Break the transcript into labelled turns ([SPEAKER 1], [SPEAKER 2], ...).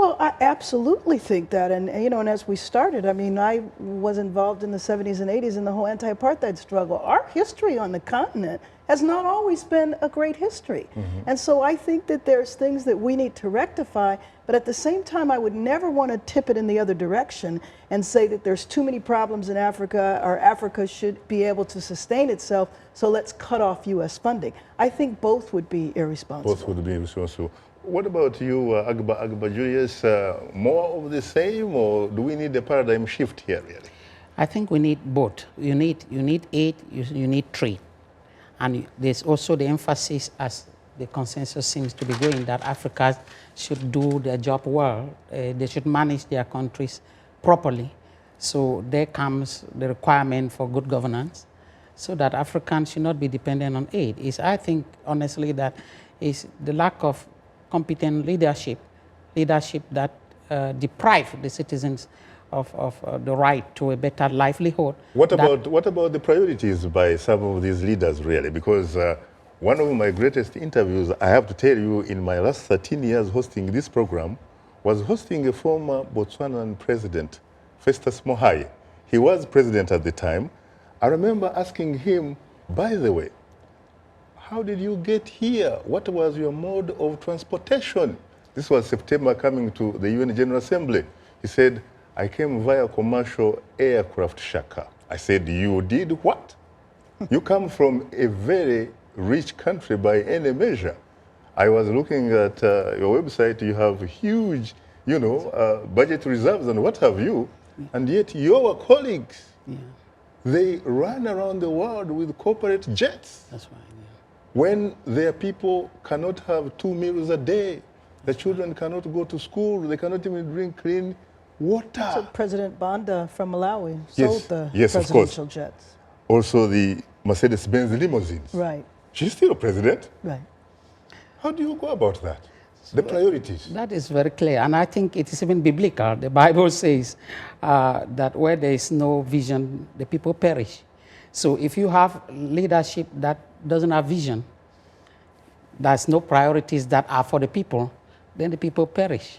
[SPEAKER 1] Well, I absolutely think that, and you know, and as we started, I mean, I was involved in the 70s and 80s in the whole anti-apartheid struggle. Our history on the continent has not always been a great history, and so I think that there's things that we need to rectify. But at the same time, I would never want to tip it in the other direction and say that there's too many problems in Africa, or Africa should be able to sustain itself, so let's cut off U.S. funding. I think both would be irresponsible.
[SPEAKER 2] Both would be irresponsible. What about you, Agbor Julius? More of the same, or do we need a paradigm shift here, really?
[SPEAKER 3] I think we need both. You need aid, you need trade. And there's also the emphasis, as the consensus seems to be going, that Africa should do their job well. They should manage their countries properly. So there comes the requirement for good governance, so that Africans should not be dependent on aid. I think, honestly, that is the lack of competent leadership that deprive the citizens of the right to a better livelihood.
[SPEAKER 2] What about the priorities by some of these leaders, really? Because one of my greatest interviews, I have to tell you, in my last 13 years hosting this program, was hosting a former Botswanan president, Festus Mogae. He was president at the time. I remember asking him, by the way, how did you get here? What was your mode of transportation? This was September, coming to the UN General Assembly. He said, I came via commercial aircraft, Shaka. I said, you did what? You come from a very rich country by any measure. I was looking at your website. You have huge, you know, budget reserves and what have you. And yet your colleagues, they run around the world with corporate jets.
[SPEAKER 3] That's right.
[SPEAKER 2] When their people cannot have 2 meals a day, the children cannot go to school, they cannot even drink clean water.
[SPEAKER 1] So President Banda from Malawi sold the
[SPEAKER 2] yes,
[SPEAKER 1] presidential jets.
[SPEAKER 2] Also the Mercedes-Benz limousines.
[SPEAKER 1] Right.
[SPEAKER 2] She's still a president.
[SPEAKER 1] Right.
[SPEAKER 2] How do you go about that? The priorities.
[SPEAKER 3] That is very clear, and I think it is even biblical. The Bible says that where there is no vision, the people perish. So if you have leadership that doesn't have vision, there's no priorities that are for the people, then the people perish.